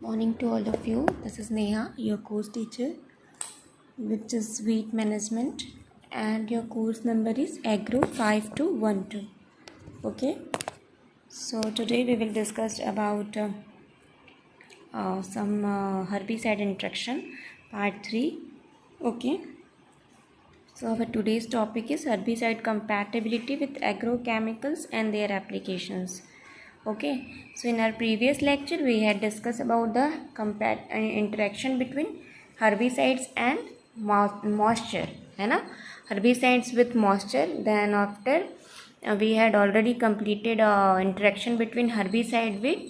Morning to all of you. This is Neha, your course teacher, which is Wheat Management, and your course number is Agro 5212. Okay. So today we will discuss about some herbicide interaction, part 3. Okay. So our today's topic is herbicide compatibility with agrochemicals and their applications. Okay, so in our previous lecture we had discussed about the interaction between herbicides and moisture, है ना, herbicides with moisture. Then after we had already completed interaction between herbicide with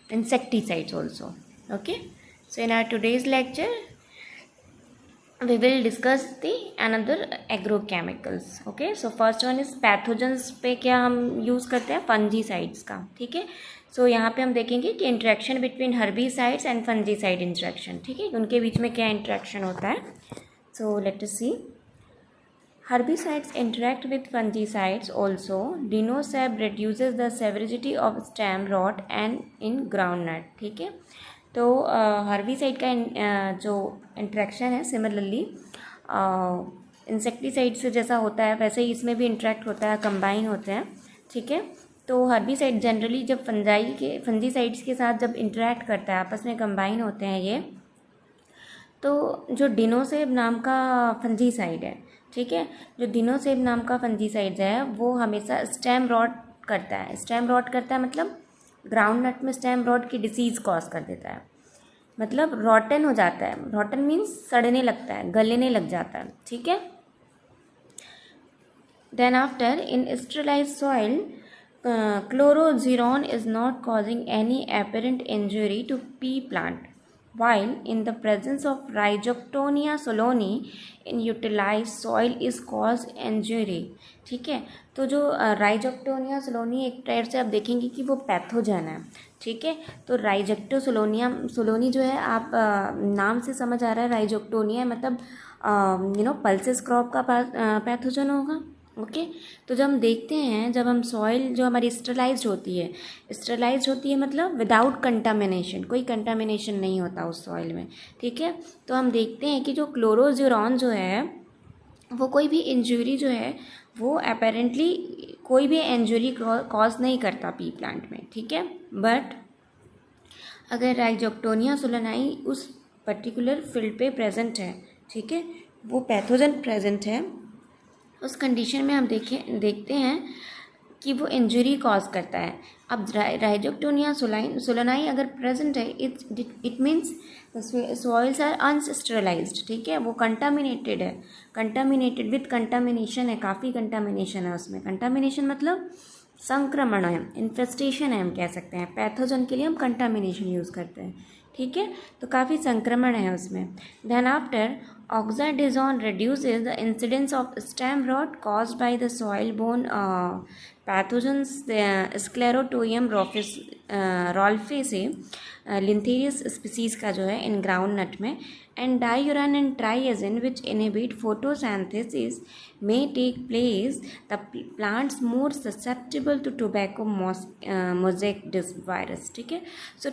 insecticides also. Okay, so in our today's lecture we will discuss the another agrochemicals. Okay, so first one is pathogens पे क्या हम use करते हैं, fungicides का. ठीक है, सो यहाँ पे हम देखेंगे कि interaction between herbicides and fungicide interaction. ठीक है, उनके बीच में क्या इंट्रैक्शन होता है. So let us see. Herbicides interact with fungicides also. Dinoseb reduces the severity of stem rot and in groundnut. ठीक है, तो हर्बीसाइड का जो इंट्रैक्शन है सिमिलरली इंसेक्टिसाइड से जैसा होता है वैसे ही इसमें भी इंट्रैक्ट होता है, कंबाइन होते हैं. ठीक है, तो हर्बीसाइड जनरली जब फंजीसाइड्स के साथ जब इंटरेक्ट करता है, आपस में कंबाइन होते हैं ये, तो जो डिनोसेब नाम का फंजीसाइड है, ठीक है, जो डिनोसेब नाम का फंजीसाइड है वो हमेशा स्टेम रॉट करता है. स्टेम रॉट करता है मतलब ग्राउंड नट में स्टेम रॉट की डिसीज़ कॉज कर देता है, मतलब रॉटन हो जाता है. रॉटन मीन्स सड़ने लगता है, गलने लग जाता है. ठीक है, then after in sterilise soil chloroxuron is not causing any apparent injury to p plant, while in the presence of Rhizoctonia soloni in utilized soil is cause injury. ठीक है, तो जो राइजोक्टोनिया सोलोनी एक टाइप से आप देखेंगे कि वो पैथोजन है. ठीक है, तो राइजोक्टो सोलोनी जो है, आप नाम से समझ आ रहा है राइजोक्टोनिया मतलब पल्सेस क्रॉप का पैथोजन होगा. ओके, तो जब हम देखते हैं, जब हम सॉइल जो हमारी स्टेरिलाइज्ड होती है मतलब विदाउट कंटामिनेशन, कोई कंटामिनेशन नहीं होता उस सॉइल में. ठीक है, तो हम देखते हैं कि जो क्लोरोजिरोन जो है वो कोई भी इंजरी जो है वो अपेरेंटली कोई भी इंजरी कॉज नहीं करता पी प्लांट में. ठीक है, बट अगर राइजोक्टोनिया सोलोनी उस पर्टिकुलर फील्ड पे प्रेजेंट है, ठीक है, वो पैथोजन प्रेजेंट है, उस कंडीशन में हम देखते हैं कि वो इंजरी कॉज करता है. अब राइजोक्टोनिया सोलोनी अगर प्रेजेंट है, इट मीन्स सॉइल्स आर अनस्टेरिलाइज्ड. ठीक है, वो कंटामिनेटेड है, कंटामिनेटेड विथ कंटामिनेशन है, काफ़ी कंटामिनेशन है उसमें. कंटामिनेशन मतलब संक्रमण है, इन्फेस्टेशन है, हम कह सकते हैं. पैथोजन के लिए हम कंटामिनेशन यूज़ करते हैं. ठीक है, तो काफ़ी संक्रमण है उसमें. Then after oxidizone reduces the incidence of stem rot caused by the soil-borne pathogens Sclerotium rolfiaceae लिंथेरियस स्पीसीज का जो है इन ग्राउंड नट में, and diuron and triazine which inhibit photosynthesis may take place, the plants more susceptible to tobacco mosaic virus. ठीक है, सो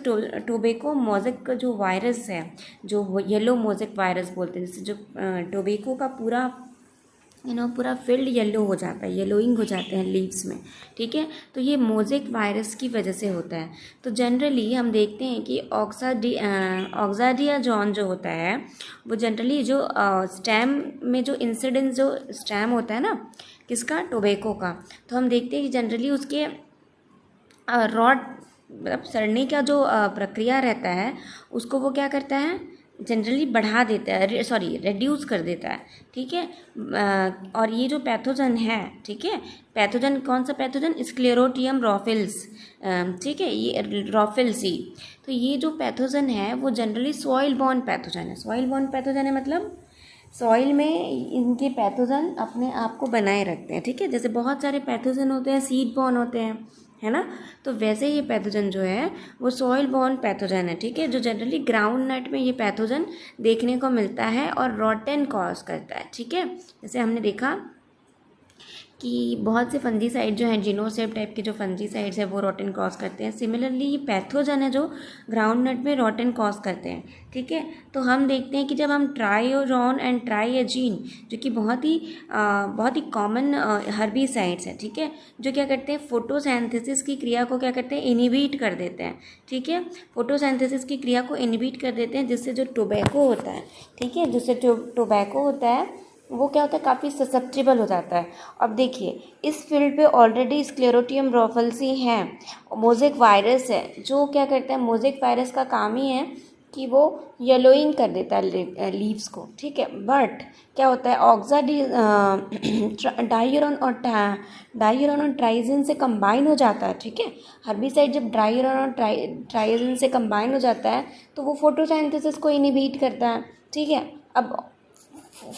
tobacco mosaic का जो virus है, जो येलो मोज़ेक वायरस बोलते हैं, जैसे जो टोबैको का पूरा पूरा फील्ड येलो हो जाता है, येलोइंग हो जाते हैं लीव्स में. ठीक है, तो ये मोज़ेक वायरस की वजह से होता है. तो जनरली हम देखते हैं कि ऑक्साडियाजोन जो होता है वो जनरली जो स्टेम में जो इंसिडेंस जो स्टेम होता है ना, किसका, टोबैको का, तो हम देखते हैं कि जनरली उसके रॉड मतलब सड़ने का जो प्रक्रिया रहता है उसको वो क्या करता है, जनरली बढ़ा देता है, रिड्यूस कर देता है. ठीक है, और ये जो पैथोजन है, ठीक है, पैथोजन कौन सा पैथोजन, स्क्लेरोटियम रॉफिल्स. ठीक है, ये रॉफिल्सी. तो ये जो पैथोजन है वो जनरली सॉइल बॉर्न पैथोजन है. सॉइल बॉर्न पैथोजन है मतलब सॉइल में इनके पैथोजन अपने आप को बनाए रखते हैं. ठीक है, जैसे बहुत सारे पैथोजन होते हैं सीड बॉर्न होते हैं, है ना, तो वैसे ये पैथोजन जो है वो सॉइल बॉर्न पैथोजन है. ठीक है, जो जनरली ग्राउंड नट में ये पैथोजन देखने को मिलता है और रॉटन कॉज करता है. ठीक है, जैसे हमने देखा कि बहुत से फंजीसाइड जो हैं, जिनोसेप टाइप के जो फंजीसाइड्स हैं वो रोटन कॉज करते हैं। सिमिलरली ये पैथोजन है जो ग्राउंडनट में रोटन कॉज करते हैं, ठीक है। तो हम देखते हैं कि जब हम ट्राइओरॉन एंड ट्राइएजीन, जो कि बहुत ही कॉमन हर्बिसाइड्स हैं, ठीक है, जो क्या करते हैं, फोटोसिंथेसिस की क्रिया को क्या करते हैं, इनहिबिट कर देते हैं, ठीक है। फोटोसिंथेसिस की क्रिया को इनहिबिट कर देते हैं, जिससे जो टोबैको होता है, ठीक है, जिससे टोबैको होता है वो क्या होता है, काफ़ी ससेप्टेबल हो जाता है। अब देखिए इस फील्ड पे ऑलरेडी स्क्लेरोटियम रोफल्सी है, मोज़ेक वायरस है, जो क्या करता है, मोज़ेक वायरस का काम ही है कि वो येलोइंग कर देता है लीव्स को, ठीक है। बट क्या होता है, ऑक्सा डायूरॉन और ट्राइजिन से कंबाइन हो जाता है, ठीक है। हर्बिसाइड जब डायूरॉन और ट्राइजिन से कंबाइन हो जाता है तो वो फोटोसिंथेसिस को इनहिबिट करता है, ठीक है। अब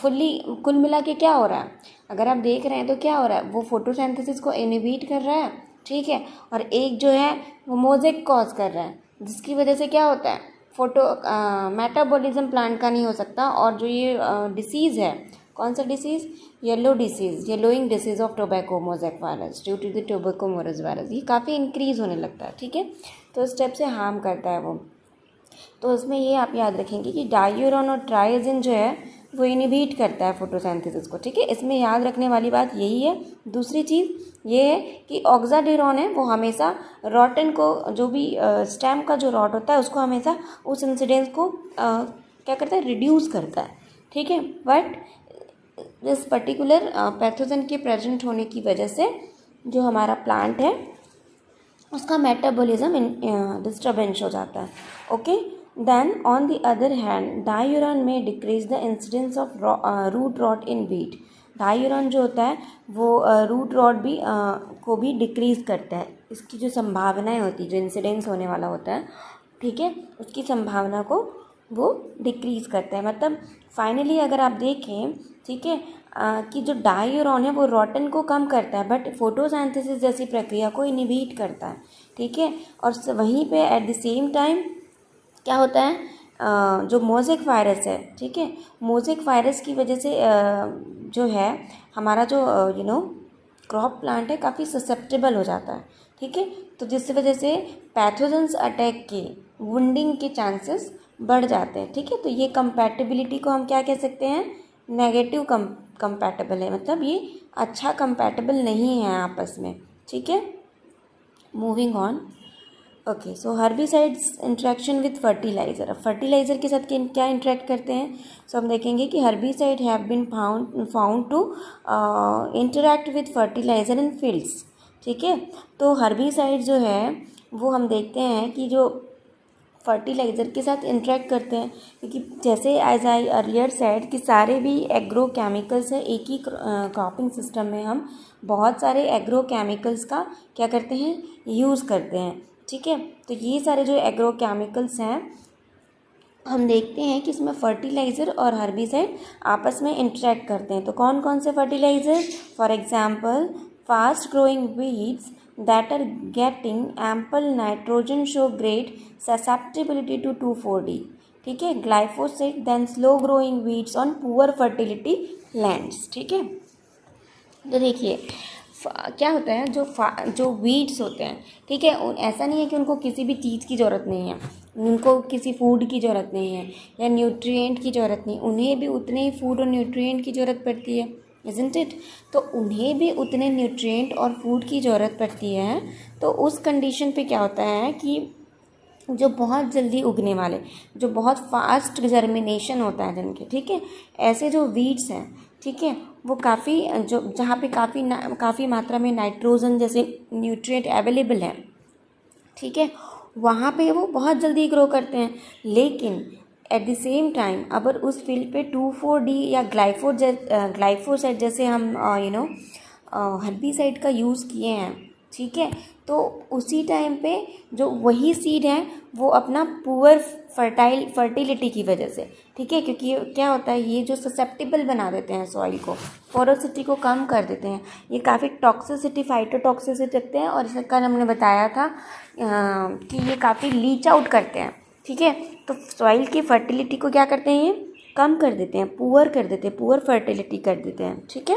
कुल मिला के क्या हो रहा है, अगर आप देख रहे हैं तो क्या हो रहा है, वो फोटोसिंथेसिस को इनहिबिट कर रहा है, ठीक है, और एक जो है वो मोज़ेक कॉज कर रहा है, जिसकी वजह से क्या होता है, मेटाबॉलिज्म प्लांट का नहीं हो सकता। और जो ये डिसीज़ है, कौन सा disease, yellowing disease of tobacco mosaic virus due to the tobacco मोरस वायरस, ये काफ़ी इंक्रीज़ होने लगता है, ठीक है। तो इस टाइप से हार्म करता है वो। तो उसमें ये आप याद रखेंगे कि डायूरॉन और ट्राइजिन जो है वो इनहिबिट करता है फोटोसिंथेसिस को, ठीक है। इसमें याद रखने वाली बात यही है। दूसरी चीज़ ये है कि ऑक्साडिरोन है वो हमेशा रॉटन को, जो भी स्टेम का जो रॉट होता है उसको हमेशा उस इंसिडेंस को क्या करता है, रिड्यूस करता है, ठीक है। बट इस पर्टिकुलर पैथोजन के प्रेजेंट होने की वजह से जो हमारा प्लांट है उसका मेटाबॉलिज्म डिस्टर्बेंस हो जाता है, okay. Then on the other hand diuron में decrease the incidence of root rot in wheat. Diuron जो होता है वो रूट रॉट भी को भी डिक्रीज करता है, इसकी जो संभावनाएं होती है, जो इंसिडेंस होने वाला होता है, ठीक है, उसकी संभावना को वो डिक्रीज करता है। मतलब फाइनली अगर आप देखें, ठीक है, कि जो डायूरॉन है वो रॉटन को कम करता है बट फोटोसिंथेसिस जैसी प्रक्रिया को इनहिबिट करता है, ठीक है। और वहीं पे एट द सेम टाइम क्या होता है, जो मोज़ेक वायरस है, ठीक है, मोज़ेक वायरस की वजह से जो है हमारा जो क्रॉप प्लांट है काफ़ी ससेप्टेबल हो जाता है, ठीक है। तो जिस वजह से पैथोजेंस अटैक के, वुंडिंग के चांसेस बढ़ जाते हैं, ठीक है। तो ये कंपैटिबिलिटी को हम क्या कह सकते हैं, नेगेटिव कंपैटिबल है, मतलब ये अच्छा कंपैटिबल नहीं है आपस में, ठीक है। Moving on, okay. So herbicides interaction with fertiliser. अब फर्टिलाइज़र के साथ क्या इंट्रैक्ट करते हैं, सो हम देखेंगे कि herbicide have been found to interact with fertiliser in fields, ठीक है। तो हर्बिसाइड जो है वो हम देखते हैं कि जो फर्टिलाइज़र के साथ इंटरेक्ट करते हैं, क्योंकि जैसे एज आई अर्लियर सेड कि सारे भी एग्रो केमिकल्स है, एक ही क्रॉपिंग सिस्टम में हम बहुत सारे एग्रो केमिकल्स का क्या करते हैं, यूज़ करते हैं, ठीक है। तो ये सारे जो एग्रो केमिकल्स हैं हम देखते हैं कि इसमें फर्टिलाइज़र और हर्बिसाइड आपस में इंटरेक्ट करते हैं। तो कौन कौन से fertiliser, for example fast growing weeds that are getting ample nitrogen show great susceptibility to 2,4-D, ठीक है। Glyphosate then slow growing weeds on poor fertility lands, ठीक है। तो देखिए क्या होता है, जो वीड्स होते हैं, ठीक है, ऐसा नहीं है कि उनको किसी भी चीज़ की ज़रूरत नहीं है, उनको किसी फूड की ज़रूरत नहीं है या न्यूट्रिएंट की ज़रूरत नहीं, उन्हें भी उतने ही फूड और न्यूट्रिएंट की ज़रूरत पड़ती है, इज़न्ट इट। तो उन्हें भी उतने न्यूट्रिएंट और फूड की ज़रूरत पड़ती है। तो उस कंडीशन पे क्या होता है कि जो बहुत जल्दी उगने वाले, जो बहुत फास्ट जर्मिनेशन होता है जिनके, ठीक है, ऐसे जो वीड्स हैं, ठीक है, वो काफ़ी जो जहाँ पे काफ़ी मात्रा में नाइट्रोजन जैसे न्यूट्रिएंट अवेलेबल है, ठीक है, वहाँ पे वो बहुत जल्दी ग्रो करते हैं। लेकिन एट द सेम टाइम अगर उस फील्ड पे 2,4-D या ग्लाइफोसेट जैसे हम हर्बिसाइड का यूज़ किए हैं, ठीक है, तो उसी टाइम पे जो वही सीड है वो अपना पुअर फर्टिलिटी की वजह से, ठीक है, क्योंकि क्या होता है, ये जो ससेप्टेबल बना देते हैं सॉइल को, पोरोसिटी को कम कर देते हैं, ये काफ़ी टॉक्सिसिटी, फाइटोटॉक्सिसिटी रखते हैं। और इसका कल हमने बताया था कि ये काफ़ी लीच आउट करते हैं, ठीक है। तो सॉइल की फर्टिलिटी को क्या करते हैं, ये कम कर देते हैं, पुअर कर देते हैं, पुअर फर्टिलिटी कर देते हैं, ठीक है।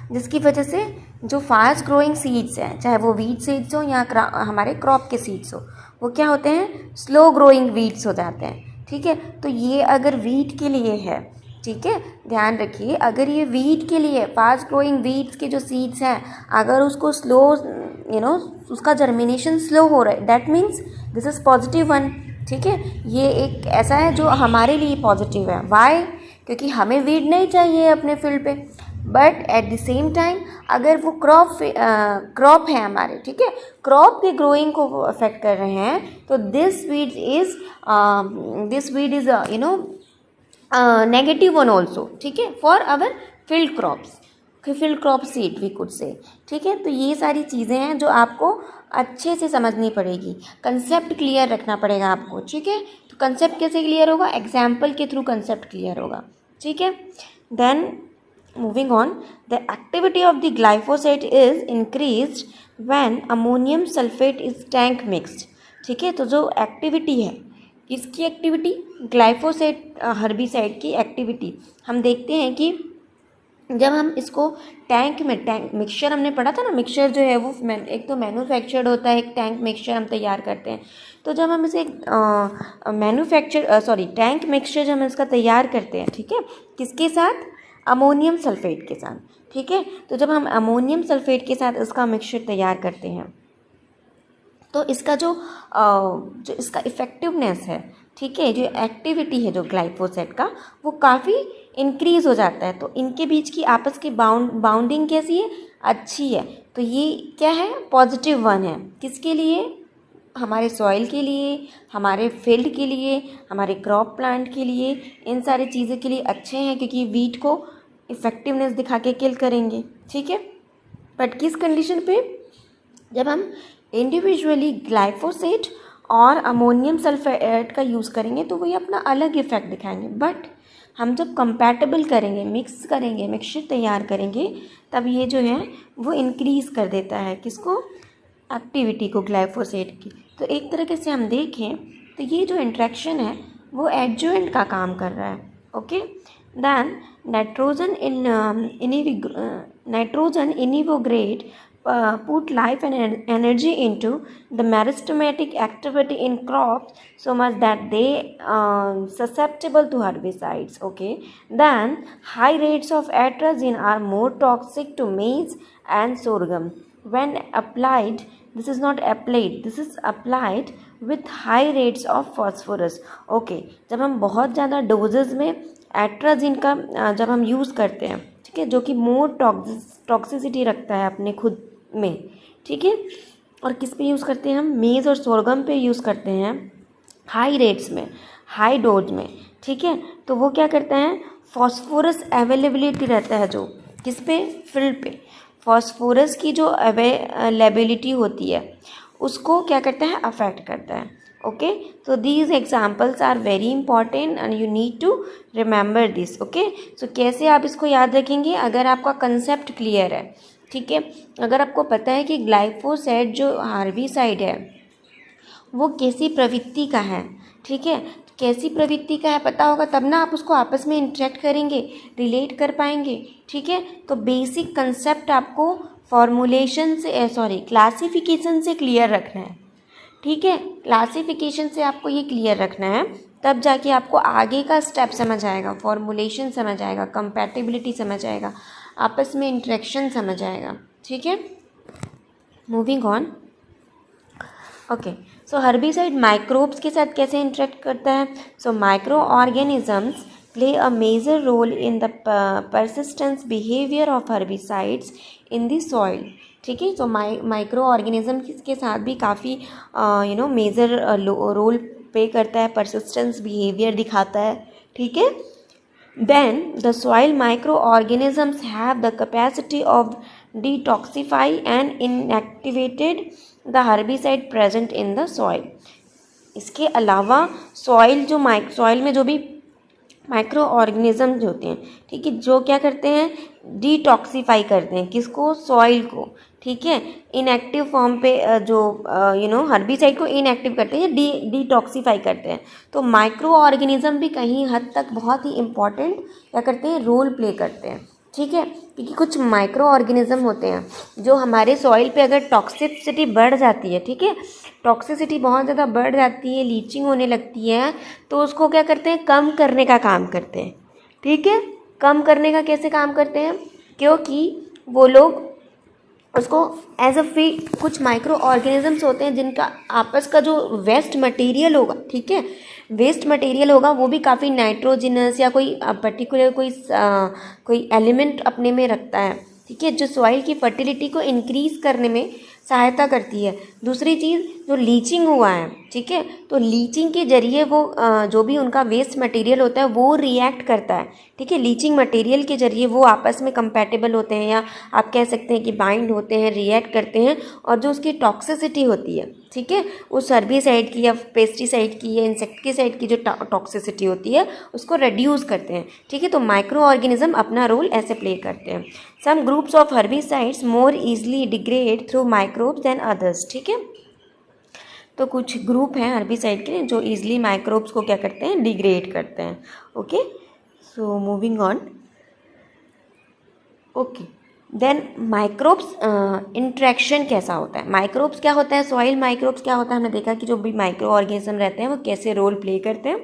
जिसकी वजह से जो फास्ट ग्रोइंग सीड्स हैं, चाहे वो वीट सीड्स हो या हमारे क्रॉप के सीड्स हो, वो क्या होते हैं, स्लो ग्रोइंग वीड्स हो जाते हैं। ठीक है, तो ये अगर वीट के लिए है, ठीक है, ध्यान रखिए, अगर ये वीट के लिए फास्ट ग्रोइंग वीट्स के जो सीड्स हैं, अगर उसको स्लो उसका जर्मिनेशन स्लो हो रहा है, that means this is positive one. ठीक है, ये एक ऐसा है जो हमारे लिए पॉजिटिव है। वाई? क्योंकि हमें वीड नहीं चाहिए अपने फील्ड पे, but at the same time अगर वो क्रॉप है हमारे, ठीक है, क्रॉप के ग्रोइंग को वो अफेक्ट कर रहे हैं, तो this weed is negative one also. ठीक है, for our field crops, field crop seed we could say. ठीक है, तो ये सारी चीज़ें हैं जो आपको अच्छे से समझनी पड़ेगी, कंसेप्ट क्लियर रखना पड़ेगा आपको। ठीक है, तो कंसेप्ट कैसे क्लियर होगा, एग्जाम्पल के थ्रू कंसेप्ट क्लियर होगा। ठीक है, then moving on, the activity of the glyphosate is increased when ammonium sulphate is tank mixed. ठीक है, तो जो एक्टिविटी है, किसकी एक्टिविटी, ग्लाइफोसेट हर्बिसाइड की एक्टिविटी, हम देखते हैं कि जब हम इसको टैंक मिक्सचर हमने पढ़ा था ना, मिक्सचर जो है वो एक तो मैन्युफैक्चर्ड होता है, एक टैंक मिक्सचर हम तैयार करते हैं। तो जब हम इसे टैंक मिक्सचर जब हम इसका तैयार करते हैं, ठीक है, किसके साथ, अमोनियम सल्फेट के साथ। ठीक है, तो जब हम अमोनियम सल्फेट के साथ इसका मिक्सचर तैयार करते हैं, तो इसका जो इसका इफ़ेक्टिवनेस है, ठीक है, जो एक्टिविटी है जो ग्लाइफोसेट का, वो काफ़ी इंक्रीज़ हो जाता है। तो इनके बीच की आपस की बाउंडिंग कैसी है, अच्छी है। तो ये क्या है, पॉजिटिव वन है। किसके लिए, हमारे सॉइल के लिए, हमारे फील्ड के लिए, हमारे क्रॉप प्लांट के लिए, इन सारी चीज़ों के लिए अच्छे हैं, क्योंकि वीट को इफ़ेक्टिवनेस दिखा के किल करेंगे। ठीक है, बट किस कंडीशन पे, जब हम इंडिविजुअली ग्लाइफोसेट और अमोनियम सल्फेट का यूज़ करेंगे तो वही अपना अलग इफेक्ट दिखाएंगे। बट हम जब कंपैटिबल करेंगे, मिक्स करेंगे, मिक्सचर तैयार करेंगे, तब ये जो है वो इंक्रीज़ कर देता है किसको, एक्टिविटी को, ग्लाइफोसेट की। तो एक तरीके से हम देखें तो ये जो इंट्रैक्शन है वो एडजुवेंट का काम कर रहा है। Okay, then nitrogen invigorate put life and energy into the meristematic activity in crops so much that they susceptible to herbicides. Okay, then high rates of atrazine are more toxic to maize and sorghum when applied. This is not applied, this is applied with high rates of phosphorus. Okay, जब हम बहुत ज़्यादा doses में atrazine का जब हम use करते हैं, ठीक है, जो कि मोर टॉक्सिसिटी रखता है अपने खुद में। ठीक है, और किस पे यूज़ करते हैं हम, मेज़ और सोरगम पे यूज़ करते हैं, हाई रेट्स में, हाई डोज में। ठीक है, तो वो क्या करता है, फॉस्फोरस अवेलेबिलिटी रहता है जो किस पे, फील्ड पे, फॉस्फोरस की जो अवेलेबिलिटी होती है उसको क्या करता है, अफेक्ट करता है। Okay, so these examples are very important and you need to remember this. Okay, so कैसे आप इसको याद रखेंगे, अगर आपका कंसेप्ट क्लियर है। ठीक है, अगर आपको पता है कि ग्लाइफोसेट जो हार्बिसाइड है वो कैसी प्रवृत्ति का है, ठीक है, कैसी प्रवृत्ति का है पता होगा, तब ना आप उसको आपस में इंटरेक्ट करेंगे, रिलेट कर पाएंगे। ठीक है, तो बेसिक कंसेप्ट आपको फॉर्मुलेशन से क्लासिफिकेशन से क्लियर रखना है। ठीक है, क्लासिफिकेशन से आपको ये क्लियर रखना है, तब जाके आपको आगे का स्टेप समझ आएगा, फॉर्मुलेशन समझ आएगा, कंपैटिबिलिटी समझ आएगा, आपस में इंटरेक्शन समझ आएगा। ठीक है, moving on. Okay, so herbicide microbes के साथ कैसे इंटरेक्ट करता है, so micro organisms play a major role in the persistence behaviour of herbicides in the soil. ठीक है, तो माइक्रो ऑर्गेनिज्म के साथ भी काफ़ी मेजर रोल प्ले करता है, परसिस्टेंस बिहेवियर दिखाता है। ठीक है, then the soil micro organisms have the capacity of detoxify and inactivated the herbicide present in the soil. इसके अलावा सॉइल में जो भी माइक्रो ऑर्गेनिजम्स होते हैं, ठीक है, जो क्या करते हैं, डिटॉक्सिफाई करते हैं किसको, सॉइल को। ठीक है, इनएक्टिव फॉर्म पे जो हर्बिसाइड को इनएक्टिव करते हैं, डिटॉक्सिफाई करते हैं। तो माइक्रो ऑर्गेनिज्म भी कहीं हद तक बहुत ही इम्पॉर्टेंट क्या करते हैं, रोल प्ले करते हैं। ठीक है, क्योंकि कुछ माइक्रो ऑर्गेनिज्म होते हैं जो हमारे सॉइल पे अगर टॉक्सिसिटी बढ़ जाती है, ठीक है, टॉक्सिसिटी बहुत ज़्यादा बढ़ जाती है, लीचिंग होने लगती है, तो उसको क्या करते हैं, कम करने का काम करते हैं। ठीक है, कम करने का कैसे काम करते हैं, क्योंकि वो लोग उसको एज अ फीड, कुछ माइक्रो ऑर्गेनिजम्स होते हैं जिनका आपस का जो वेस्ट मटेरियल होगा, ठीक है, वेस्ट मटेरियल होगा वो भी काफ़ी नाइट्रोजिनस या कोई पर्टिकुलर कोई एलिमेंट अपने में रखता है, ठीक है, जो सॉइल की फर्टिलिटी को इंक्रीज करने में सहायता करती है। दूसरी चीज़, जो लीचिंग हुआ है, ठीक है, तो लीचिंग के जरिए वो जो भी उनका वेस्ट मटेरियल होता है वो रिएक्ट करता है, ठीक है, लीचिंग मटेरियल के जरिए वो आपस में कंपैटिबल होते हैं, या आप कह सकते हैं कि बाइंड होते हैं, रिएक्ट करते हैं, और जो उसकी टॉक्सिसिटी होती है, ठीक है, उस हर्बिसाइड की या पेस्टिसाइड की या इंसेक्टिसाइड की जो टॉक्सिसिटी होती है उसको रिड्यूस करते हैं। ठीक है, तो माइक्रो ऑर्गेनिज्म अपना रोल ऐसे प्ले करते हैं। Some groups of herbicides more easily degrade through microbes than others. ठीक है, तो कुछ ग्रुप हैं हर्बिसाइड के जो इजली माइक्रोब्स को क्या करते हैं, डिग्रेड करते हैं। Okay, so moving on. Okay, then microbes interaction कैसा होता है, माइक्रोब्स क्या होता है, सॉइल माइक्रोब्स क्या होता है, हमने देखा कि जो भी माइक्रो ऑर्गेनिज्म रहते हैं वो कैसे रोल प्ले करते हैं।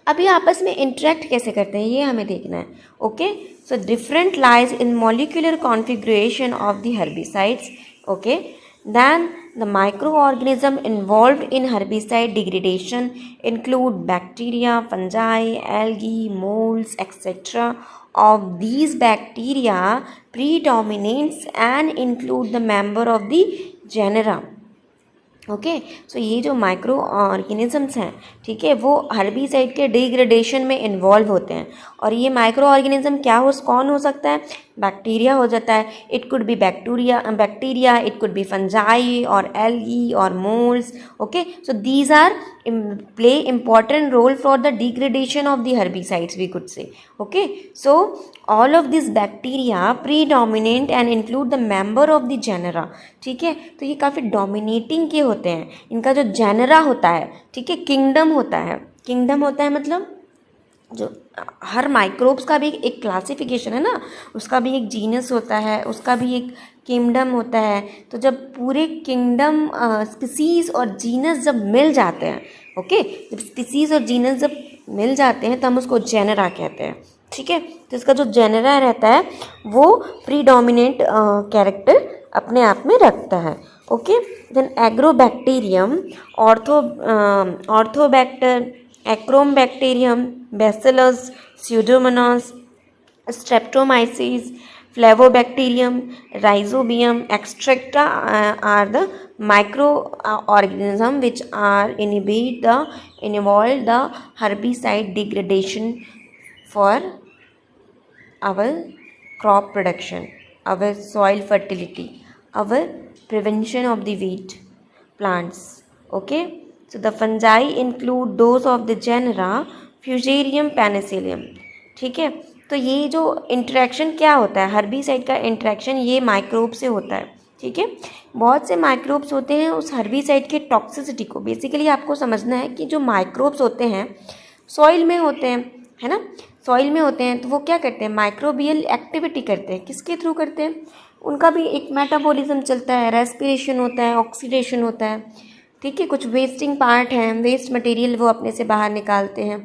अब ये आपस में इंटरेक्ट कैसे करते हैं ये हमें देखना है। Okay, so different lies in molecular configuration of the herbicides. Okay, then the microorganism involved in herbicide degradation include bacteria, fungi, algae, molds, etc. Of these bacteria predominates and include the member of the genera. Okay, so ये जो micro organisms हैं, ठीक है, वो herbicide के degradation में involve होते हैं। और ये माइक्रो ऑर्गेनिज्म कौन हो सकता है, बैक्टीरिया हो जाता है, it could be bacteria, it could be fungi और एल्गी और moulds. Okay, so these are play important role for the degradation of the herbicides, we could say. Okay, so all of these bacteria predominate and include the member of the genera. ठीक है, तो ये काफ़ी dominating के होते हैं, इनका जो जेनरा होता है, ठीक है, किंगडम होता है, किंगडम होता है मतलब जो हर माइक्रोब्स का भी एक क्लासिफिकेशन है ना, उसका भी एक जीनस होता है, उसका भी एक किंगडम होता है। तो जब पूरे किंगडम, स्पीसीज और जीनस जब मिल जाते हैं, ओके, जब स्पीसीज और जीनस जब मिल जाते हैं तो हम उसको जेनरा कहते हैं। ठीक है, तो इसका जो जेनरा रहता है वो प्रीडोमिनेंट कैरेक्टर अपने आप में रखता है। Okay, then agrobacterium, arthrobacter, Acrobacterium, Bacillus, Pseudomonas, Streptomyces, Flavobacterium, Rhizobium, etc. Are the microorganisms which are involve the herbicide degradation for our crop production, our soil fertility, our prevention of the weed plants. Okay, so the fungi include those of the genera Fusarium, Penicillium. ठीक है, तो ये जो interaction क्या होता है, herbicide का interaction ये माइक्रोब से होता है। ठीक है, बहुत से माइक्रोब्स होते हैं उस हर्बिसाइड के टॉक्सिसिटी को, बेसिकली आपको समझना है कि जो माइक्रोब्स होते हैं सॉइल में होते हैं, है ना, सॉइल में होते हैं, तो वो क्या करते हैं, माइक्रोबियल एक्टिविटी करते हैं। किसके थ्रू करते हैं, उनका भी एक मेटाबॉलिज्म चलता है, रेस्पिरेशन होता है, ऑक्सीडेशन होता है। ठीक है, कुछ वेस्टिंग पार्ट हैं, वेस्ट मटेरियल वो अपने से बाहर निकालते हैं।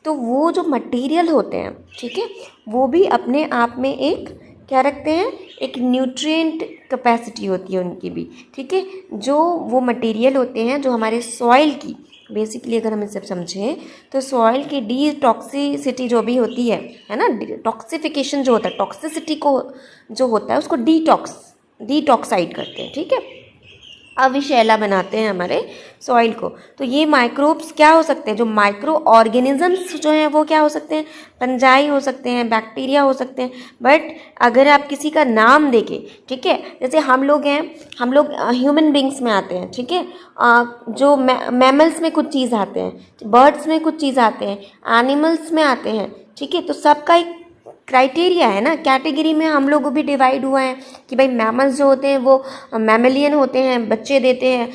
तो वो जो मटेरियल होते हैं, ठीक है, वो भी अपने आप में एक क्या रखते हैं, एक न्यूट्रिएंट कैपेसिटी होती है उनकी भी। ठीक है, जो वो मटेरियल होते हैं जो हमारे सॉइल की, बेसिकली अगर हम इसे समझें तो सॉइल की डिटॉक्सिसिटी जो भी होती है ना, टॉक्सिफिकेशन जो होता है, टॉक्सिसिटी को जो होता है उसको डिटॉक्साइड करते हैं। ठीक है, अविशैला बनाते हैं हमारे सॉइल को। तो ये माइक्रोब्स क्या हो सकते हैं, जो माइक्रो ऑर्गेनिजम्स जो हैं वो क्या हो सकते हैं, फंजाई हो सकते हैं, बैक्टीरिया हो सकते हैं। बट अगर आप किसी का नाम देखें, ठीक है, जैसे हम लोग हैं, हम लोग ह्यूमन बींग्स में आते हैं, ठीक है, जो मैमल्स में कुछ चीज़ आते हैं, बर्ड्स में कुछ चीज़ आते हैं, एनिमल्स में आते हैं। ठीक है, तो सबका एक क्राइटेरिया है ना, कैटेगरी में हम लोग भी डिवाइड हुआ है कि भाई मैमल्स जो होते हैं वो मैमलियन होते हैं, बच्चे देते हैं,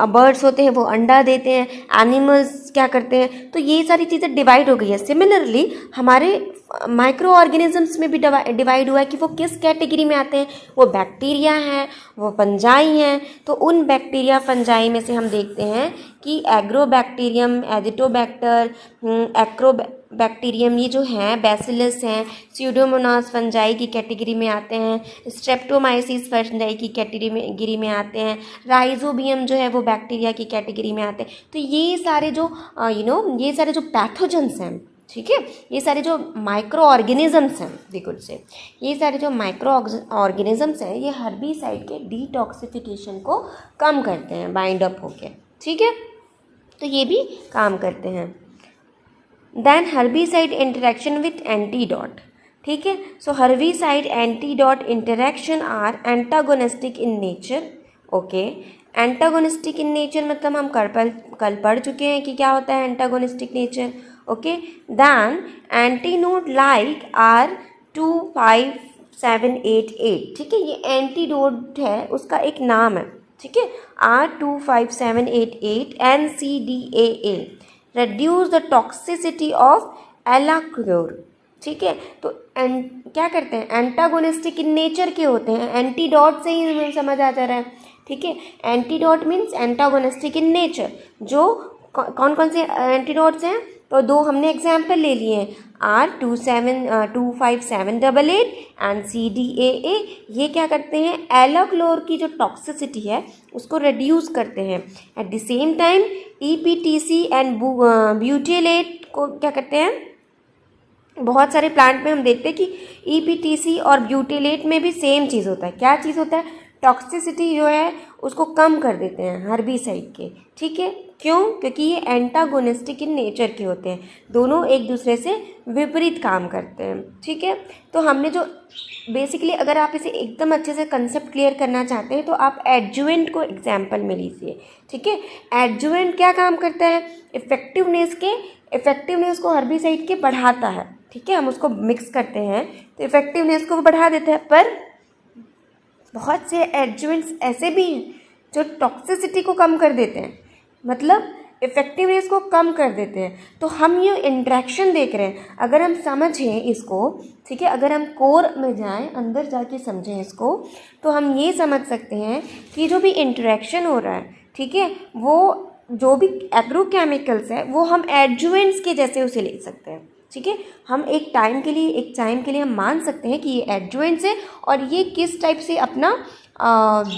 बर्ड्स होते हैं वो अंडा देते हैं, एनिमल्स क्या करते हैं, तो ये सारी चीज़ें डिवाइड हो गई है। सिमिलरली हमारे माइक्रो ऑर्गेनिजम्स में भी डिवाइड हुआ है कि वो किस कैटेगरी में आते हैं, वो बैक्टीरिया हैं, वो फंजाई हैं। तो उन बैक्टीरिया फंजाई में से हम देखते हैं कि एग्रोबैक्टीरियम, एजिटोबैक्टर, एक्रोबैक्टीरियम, ये जो हैं बैसिलस हैं, स्यूडोमोनास फंजाई की कैटेगरी में आते हैं, स्ट्रेप्टोमाइसिस फंजाई की कैटेगरी में आते हैं, राइजोबियम जो है वो बैक्टीरिया की कैटेगरी में आते हैं। तो ये सारे जो ये सारे जो पैथोजेंस हैं, ठीक है, ये सारे जो माइक्रो ऑर्गेनिजम्स हैं, वी कुड से, ये सारे जो माइक्रो ऑर्गेनिजम्स हैं ये हर्बिसाइड के डिटॉक्सिफिकेशन को कम करते हैं बाइंड अप होके, ठीक है, तो ये भी काम करते हैं। Then herbicide interaction with antidote, ठीक है, so herbicide antidote interaction are antagonistic in nature. Okay, antagonistic in nature मतलब हम कल पढ़ चुके हैं कि क्या होता है antagonistic nature. Okay, then antinode like are 25788, ठीक है, ये एंटीडोट है उसका एक नाम है, ठीक है, R25788 NCDAA reduce the toxicity of alachlor, ठीक है। तो क्या करते हैं, एंटागोनिस्टिक इन नेचर के होते हैं, एंटीडॉट से ही हमें समझ आ जा रहा है, ठीक है, antidote means antagonistic in nature. जो कौन कौन से एंटीडॉट्स हैं, तो दो हमने एग्जाम्पल ले लिए हैं, R25788 एंड CDAA। ये क्या करते हैं, एलाक्लोर की जो टॉक्सिसिटी है उसको रिड्यूस करते हैं। At the same time EPTC and butylate को क्या करते हैं, बहुत सारे प्लांट में हम देखते हैं कि EPTC और ब्यूटेलेट में भी सेम चीज़ होता है। क्या चीज़ होता है, टॉक्सिसिटी जो है उसको कम कर देते हैं हर्बिसाइड के, ठीक है, क्यों, क्योंकि ये एंटागोनिस्टिक इन नेचर के होते हैं, दोनों एक दूसरे से विपरीत काम करते हैं, ठीक है। तो हमने जो बेसिकली, अगर आप इसे एकदम अच्छे से कंसेप्ट क्लियर करना चाहते हैं तो आप एडजुवेंट को एग्जाम्पल में लीजिए, ठीक है। एडजुवेंट क्या काम करता है, इफेक्टिवनेस को हर्बिसाइड के बढ़ाता है, ठीक है, हम उसको मिक्स करते हैं तो इफेक्टिवनेस को बढ़ा देता है। पर बहुत से एडजुवेंट्स ऐसे भी हैं जो टॉक्सिसिटी को कम कर देते हैं, मतलब इफेक्टिवनेस को कम कर देते हैं। तो हम ये इंट्रैक्शन देख रहे हैं, अगर हम समझें इसको, ठीक है, अगर हम कोर में जाएं, अंदर जाके समझें इसको, तो हम ये समझ सकते हैं कि जो भी इंट्रैक्शन हो रहा है, ठीक है, वो जो भी एग्रोकेमिकल्स है वो हम एडजुवेंट्स के जैसे उसे ले सकते हैं, ठीक है। हम एक टाइम के लिए हम मान सकते हैं कि ये एडजुवेंट्स है और ये किस टाइप से अपना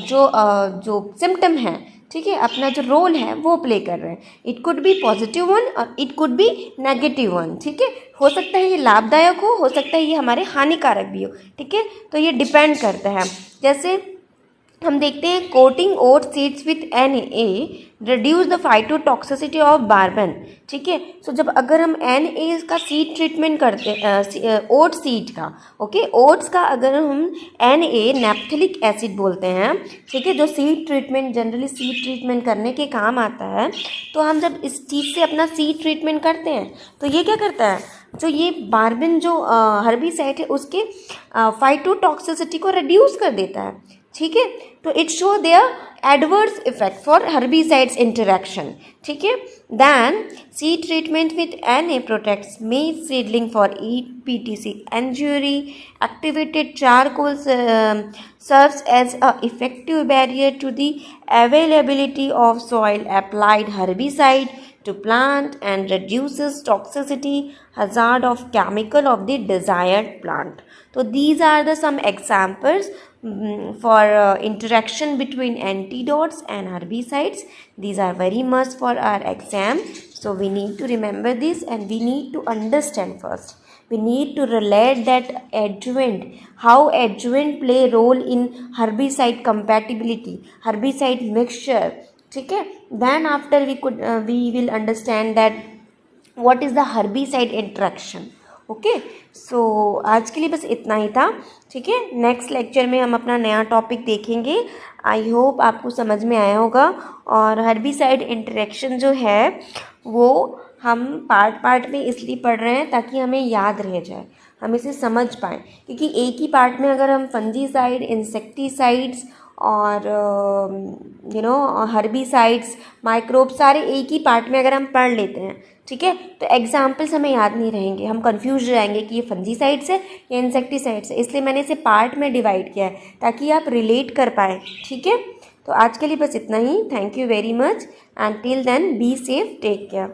जो सिम्टम है, ठीक है, अपना जो रोल है वो प्ले कर रहे हैं। It could be positive one और it could be negative one, ठीक है, हो सकता है ये लाभदायक हो सकता है ये हमारे हानिकारक भी हो, ठीक है, तो ये डिपेंड करता है। जैसे हम देखते हैं coating oat seeds with NA reduce the phytotoxicity of barban, ठीक है। सो जब अगर हम NA का सीड ट्रीटमेंट करते हैं, ओट सीड का, ओके, ओट्स का अगर हम NA नैप्थेलिक एसिड बोलते हैं, ठीक है, जो seed treatment generally seed treatment करने के काम आता है, तो हम जब इस चीज़ से अपना सीड ट्रीटमेंट करते हैं तो ये क्या करता है, जो ये बारबन जो हर्बिसाइड है उसके फाइटोटॉक्सिसिटी को रिड्यूस कर देता है, ठीक है। तो it show their adverse effect for herbicides interaction, ठीक है। Then seed treatment with NA protects maize seedling for EPTC injury. Activated charcoal serves as a effective barrier to the availability of soil applied herbicide to plant and reduces toxicity hazard of chemical of the desired plant. So these are the some examples for interaction between antidotes and herbicides. These are very must for our exam, so we need to remember this and we need to understand first. We need to relate that adjuvant, how adjuvant play role in herbicide compatibility, herbicide mixture, ठीक है। Then after we will understand that what is the herbicide interaction. Okay, so आज के लिए बस इतना ही था, ठीक है। नेक्स्ट लेक्चर में हम अपना नया टॉपिक देखेंगे। आई होप आपको समझ में आया होगा। और हर्बिसाइड इंटरेक्शन जो है वो हम पार्ट पार्ट में इसलिए पढ़ रहे हैं ताकि हमें याद रह जाए, हम इसे समझ पाएँ, क्योंकि एक ही पार्ट में अगर हम फंजीसाइड, इंसेक्टिसाइड्स और हर्बिसाइड्स, माइक्रोब सारे एक ही पार्ट में अगर हम पढ़ लेते हैं, ठीक है, तो एग्जाम्पल्स हमें याद नहीं रहेंगे, हम कंफ्यूज रहेंगे कि ये फंजीसाइड्स है या इंसेक्टिसाइड्स है। इसलिए मैंने इसे पार्ट में डिवाइड किया है ताकि आप रिलेट कर पाए, ठीक है। तो आज के लिए बस इतना ही। Thank you very much and till then be safe, take care.